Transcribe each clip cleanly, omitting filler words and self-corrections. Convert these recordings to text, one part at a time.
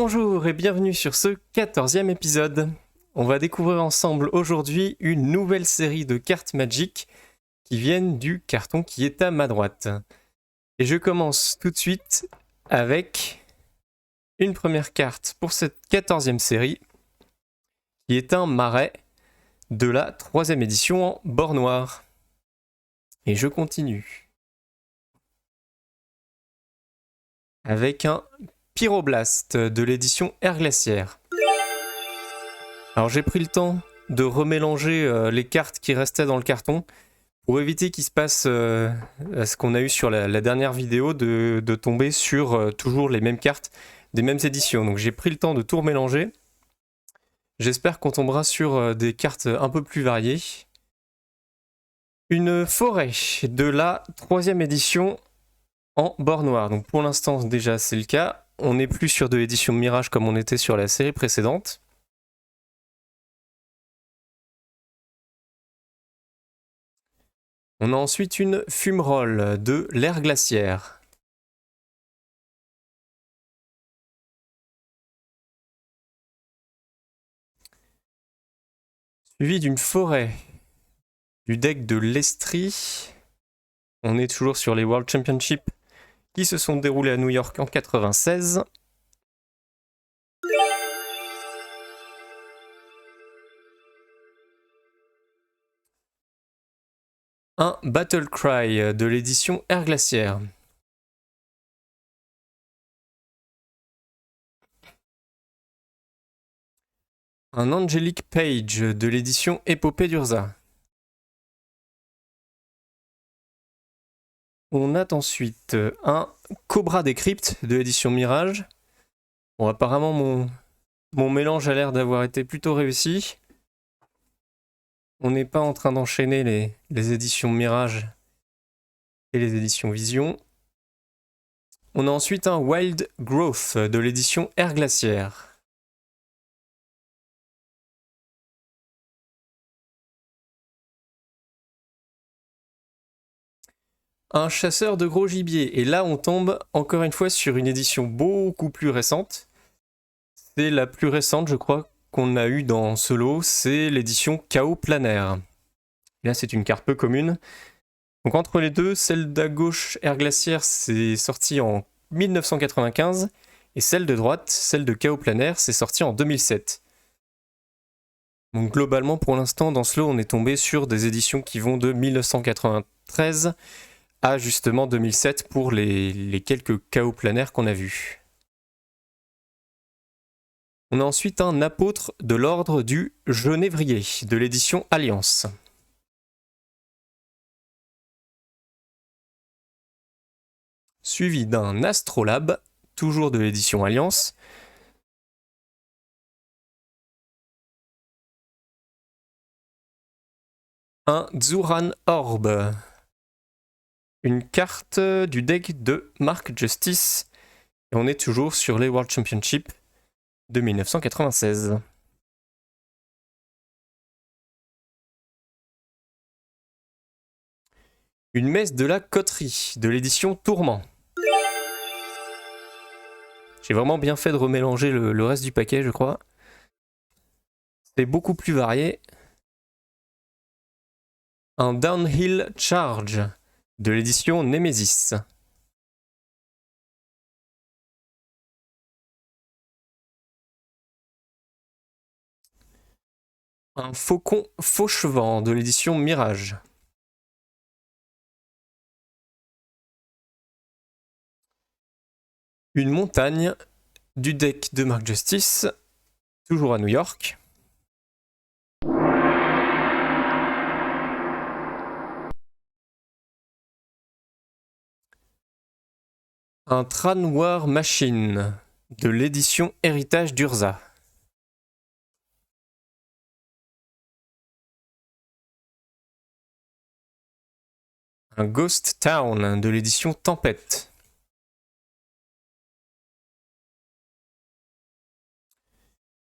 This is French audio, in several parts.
Bonjour et bienvenue sur ce 14e épisode. On va découvrir ensemble aujourd'hui une nouvelle série de cartes Magic qui viennent du carton qui est à ma droite. Et je commence tout de suite avec une première carte pour cette 14e série qui est un marais de la 3e édition en bord noir. Et je continue avec un Pyroblast de l'édition Air Glaciaire. Alors j'ai pris le temps de remélanger les cartes qui restaient dans le carton pour éviter qu'il se passe ce qu'on a eu sur la dernière vidéo de tomber sur toujours les mêmes cartes des mêmes éditions. Donc j'ai pris le temps de tout remélanger. J'espère qu'on tombera sur des cartes un peu plus variées. Une forêt de la 3e édition en bord noir. Donc pour l'instant déjà c'est le cas. On n'est plus sur de l'édition Mirage comme on était sur la série précédente. On a ensuite une fumerole de l'Air Glaciaire. Suivi d'une forêt du deck de l'Estrie. On est toujours sur les World Championships qui se sont déroulés à New York en 96. Un Battle Cry de l'édition Air Glaciaire. Un Angelic Page de l'édition Épopée d'Urza. On a ensuite un Cobra Decrypt de l'édition Mirage. Bon, apparemment mon mélange a l'air d'avoir été plutôt réussi. On n'est pas en train d'enchaîner les éditions Mirage et les éditions Vision. On a ensuite un Wild Growth de l'édition Air Glaciaire. Un chasseur de gros gibier. Et là, on tombe encore une fois sur une édition beaucoup plus récente. C'est la plus récente, je crois, qu'on a eue dans ce lot. C'est l'édition Chaos Planaire. Et là, c'est une carte peu commune. Donc entre les deux, celle d'à gauche, Air Glaciaire, c'est sorti en 1995. Et celle de droite, celle de Chaos Planaire, c'est sorti en 2007. Donc globalement, pour l'instant, dans ce lot, on est tombé sur des éditions qui vont de 1993 à justement 2007 pour les quelques chaos planaires qu'on a vus. On a ensuite un apôtre de l'ordre du Genévrier de l'édition Alliance. Suivi d'un Astrolabe, toujours de l'édition Alliance. Un Zuran Orb. Une carte du deck de Mark Justice. Et on est toujours sur les World Championships de 1996. Une messe de la coterie de l'édition Tourment. J'ai vraiment bien fait de remélanger le reste du paquet, je crois. C'est beaucoup plus varié. Un Downhill Charge de l'édition Nemesis. Un Faucon Fauchevent de l'édition Mirage. Une montagne du deck de Mark Justice, toujours à New York. Un Tran War Machine de l'édition Héritage d'Urza. Un Ghost Town de l'édition Tempête.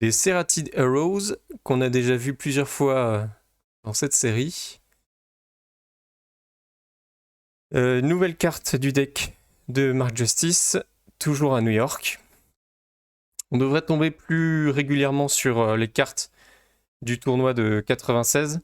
Des Serratid Arrows qu'on a déjà vu plusieurs fois dans cette série. Nouvelle carte du deck de Mark Justice, toujours à New York. On devrait tomber plus régulièrement sur les cartes du tournoi de 96.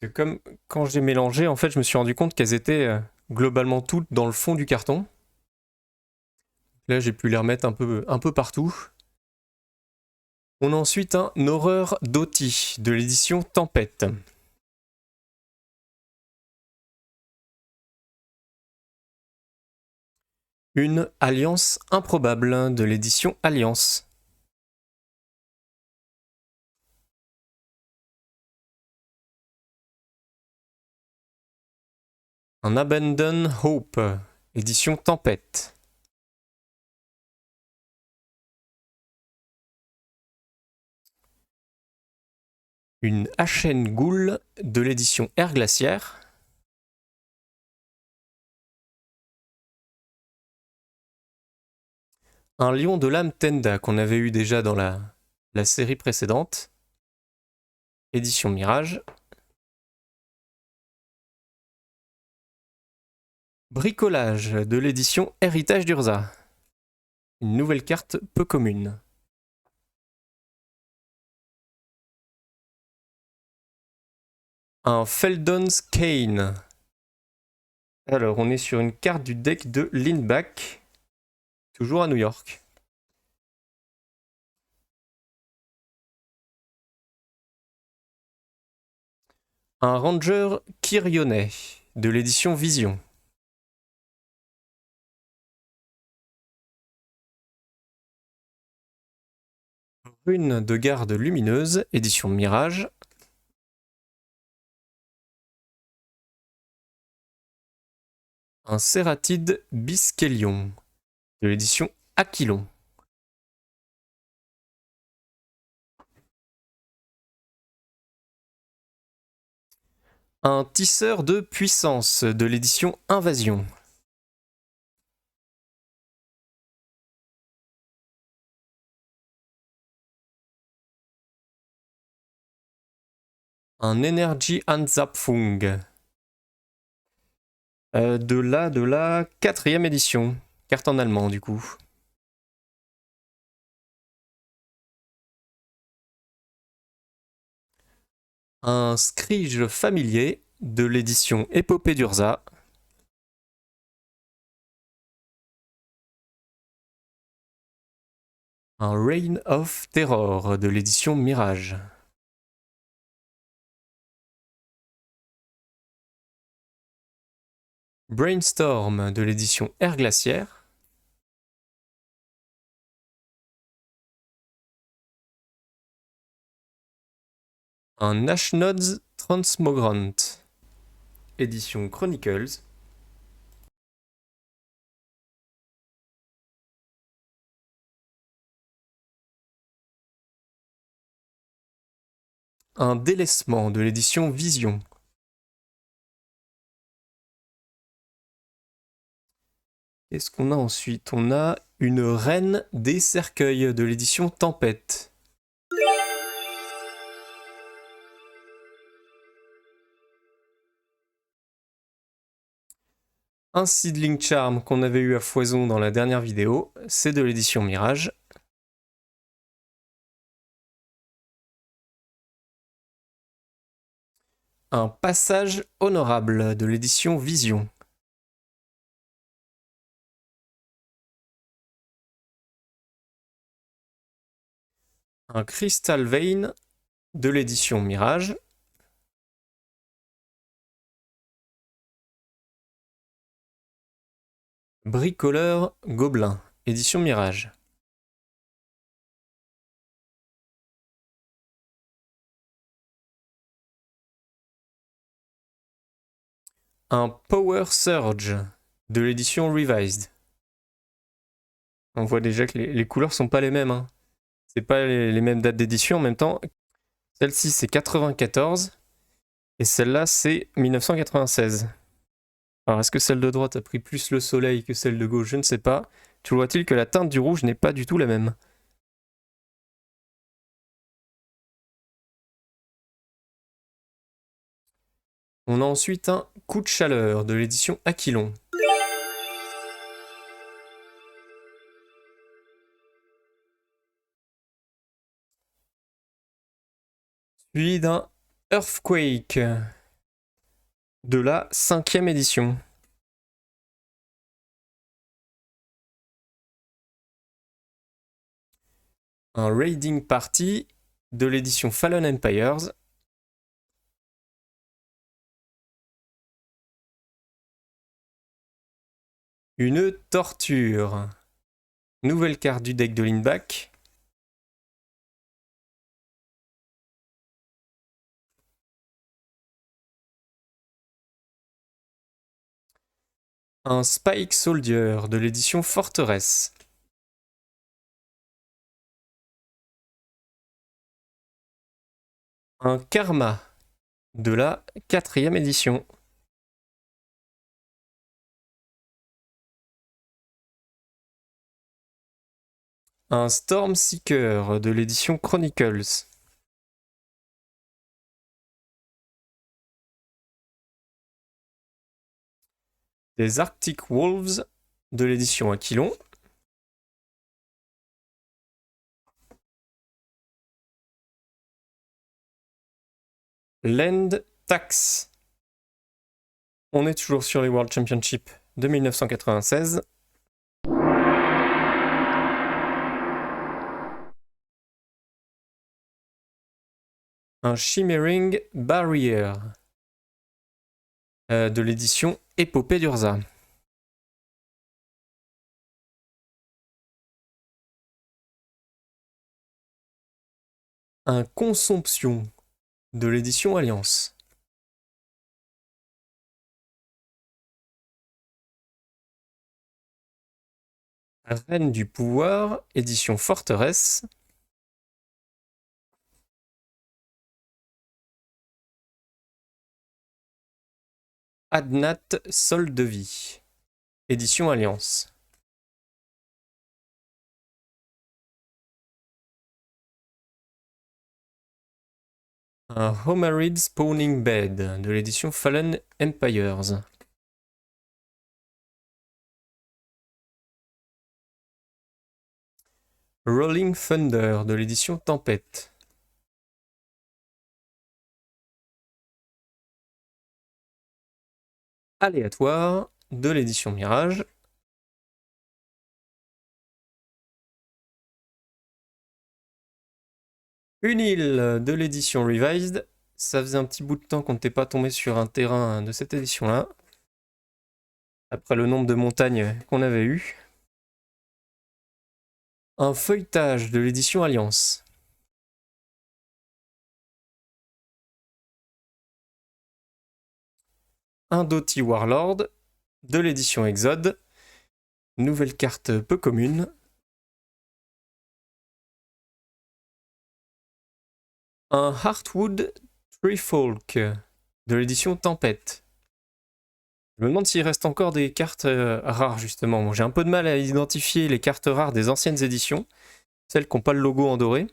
C'est comme quand j'ai mélangé, en fait, je me suis rendu compte qu'elles étaient globalement toutes dans le fond du carton. Là, j'ai pu les remettre un peu partout. On a ensuite un Horreur d'Oti de l'édition Tempête. Une Alliance improbable de l'édition Alliance. Un Abandon Hope, édition Tempête. Une Ashen Ghoul de l'édition Air Glaciaire. Un Lion de l'âme Tenda qu'on avait eu déjà dans la série précédente. Édition Mirage. Bricolage de l'édition Héritage d'Urza. Une nouvelle carte peu commune. Un Feldon's Cane. Alors, on est sur une carte du deck de Lindback, toujours à New York. Un Ranger Kirionet de l'édition Vision. Rune de garde lumineuse, édition Mirage. Un Cératide Bisquelion de l'édition Aquilon. Un Tisseur de puissance de l'édition Invasion. Un Energy Anzapfung. De la 4e édition. Carte en allemand du coup. Un Scrige familier de l'édition Épopée d'Urza. Un Reign of Terror de l'édition Mirage. Brainstorm de l'édition Air Glaciaire. Un Ashnods Transmogrant, édition Chronicles. Un Délaissement de l'édition Vision. Qu'est-ce qu'on a ensuite? On a une Reine des Cercueils de l'édition Tempête. Un Seedling Charm qu'on avait eu à foison dans la dernière vidéo, c'est de l'édition Mirage. Un Passage Honorable de l'édition Vision. Un Crystal Vein de l'édition Mirage. Bricoleur Gobelin, édition Mirage. Un Power Surge de l'édition Revised. On voit déjà que les couleurs sont pas les mêmes. Hein. C'est pas les mêmes dates d'édition en même temps. Celle-ci c'est 94 et celle-là c'est 1996. Alors est-ce que celle de droite a pris plus le soleil que celle de gauche? Je ne sais pas. Toujours est-il que la teinte du rouge n'est pas du tout la même. On a ensuite un Coup de chaleur de l'édition Aquilon. Puis d'un Earthquake de la 5e édition. Un Raiding Party de l'édition Fallen Empires. Une Torture. Nouvelle carte du deck de Lindback. Un Spike Soldier de l'édition Forteresse. Un Karma de la 4e édition. Un Stormseeker de l'édition Chronicles. Des Arctic Wolves de l'édition Aquilon. Land Tax. On est toujours sur les World Championships de 1996. Un Shimmering Barrier de l'édition Épopée d'Urza. Un Consomption de l'édition Alliance. Reine du pouvoir, édition Forteresse. Adnat Sol de vie, édition Alliance. Un Homarid Spawning Bed de l'édition Fallen Empires. Rolling Thunder de l'édition Tempête. Aléatoire de l'édition Mirage. Une île de l'édition Revised. Ça faisait un petit bout de temps qu'on n'était pas tombé sur un terrain de cette édition-là. Après le nombre de montagnes qu'on avait eu. Un feuilletage de l'édition Alliance. Un Doughty Warlord de l'édition Exode. Nouvelle carte peu commune. Un Heartwood Treefolk de l'édition Tempête. Je me demande s'il reste encore des cartes rares justement. Bon, j'ai un peu de mal à identifier les cartes rares des anciennes éditions, celles qui n'ont pas le logo en doré.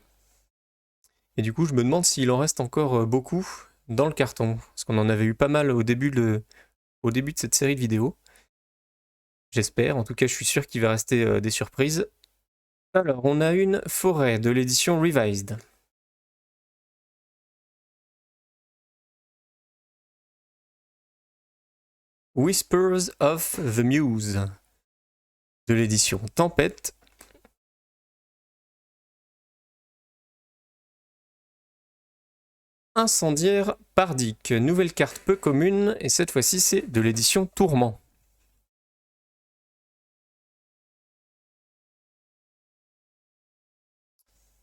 Et du coup, je me demande s'il en reste encore beaucoup dans le carton, parce qu'on en avait eu pas mal au début de cette série de vidéos. J'espère, en tout cas je suis sûr qu'il va rester des surprises. Alors, on a une forêt de l'édition Revised. Whispers of the Muse de l'édition Tempête. Incendiaire Pardic, nouvelle carte peu commune, et cette fois-ci c'est de l'édition Tourment.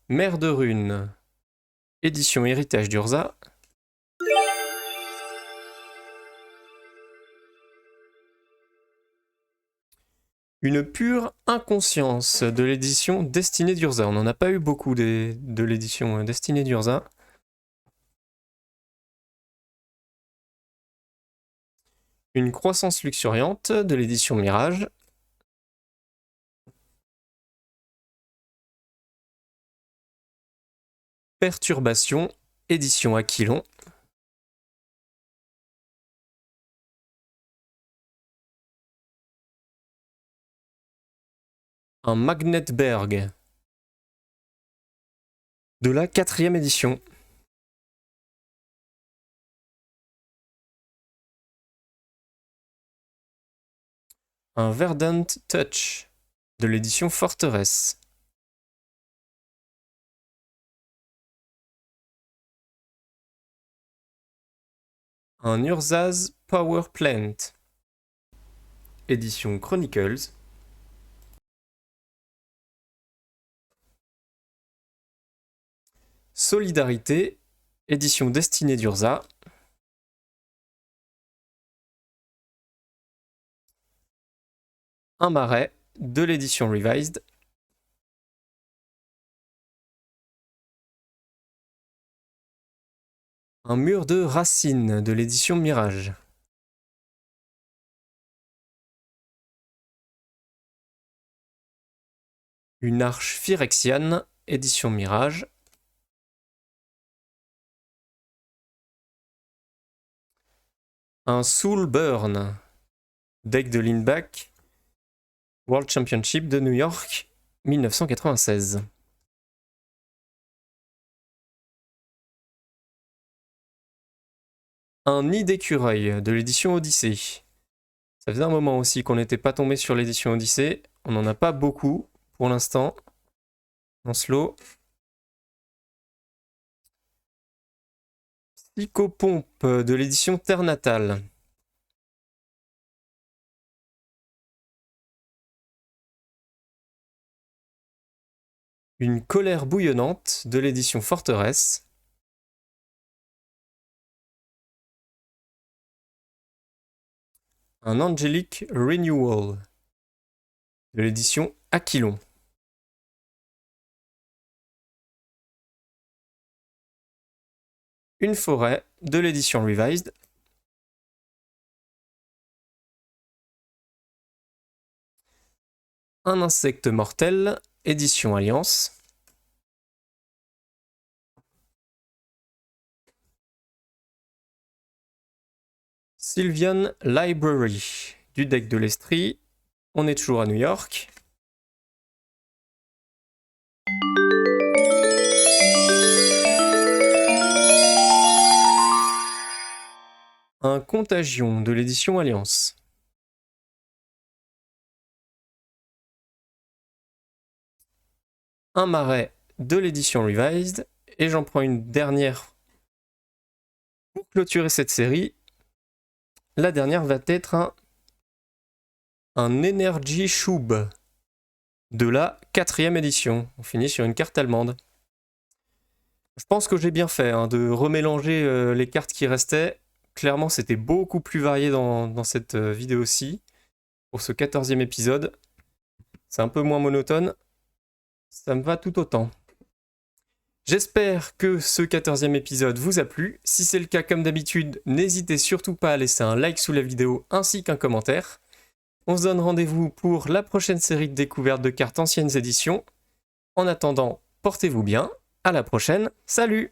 Mer de Rune, édition Héritage d'Urza. Une pure inconscience de l'édition Destinée d'Urza. On n'en a pas eu beaucoup de l'édition Destinée d'Urza. Une croissance luxuriante de l'édition Mirage. Perturbation, édition Aquilon. Un Magnetberg de la 4e édition. Un Verdant Touch de l'édition Forteresse. Un Urza's Power Plant, édition Chronicles. Solidarité, édition Destinée d'Urza. Un Marais, de l'édition Revised. Un Mur de Racines, de l'édition Mirage. Une Arche Phyrexiane, édition Mirage. Un Soul Burn, deck de Lindback, World Championship de New York, 1996. Un Nid d'écureuil, de l'édition Odyssée. Ça faisait un moment aussi qu'on n'était pas tombé sur l'édition Odyssée. On n'en a pas beaucoup pour l'instant en slow. Psychopompe de l'édition Terre Natale. Une colère bouillonnante de l'édition Forteresse. Un Angelic Renewal de l'édition Aquilon. Une forêt de l'édition Revised. Un insecte mortel, édition Alliance. Sylvian Library, du deck de l'Estrie. On est toujours à New York. Un Contagion de l'édition Alliance. Un Marais de l'édition Revised. Et j'en prends une dernière pour clôturer cette série. La dernière va être un Energy Shub de la 4e édition. On finit sur une carte allemande. Je pense que j'ai bien fait de remélanger les cartes qui restaient. Clairement, c'était beaucoup plus varié dans cette vidéo-ci. Pour ce 14e épisode, c'est un peu moins monotone. Ça me va tout autant. J'espère que ce 14e épisode vous a plu. Si c'est le cas, comme d'habitude, n'hésitez surtout pas à laisser un like sous la vidéo ainsi qu'un commentaire. On se donne rendez-vous pour la prochaine série de découvertes de cartes anciennes éditions. En attendant, portez-vous bien. À la prochaine. Salut!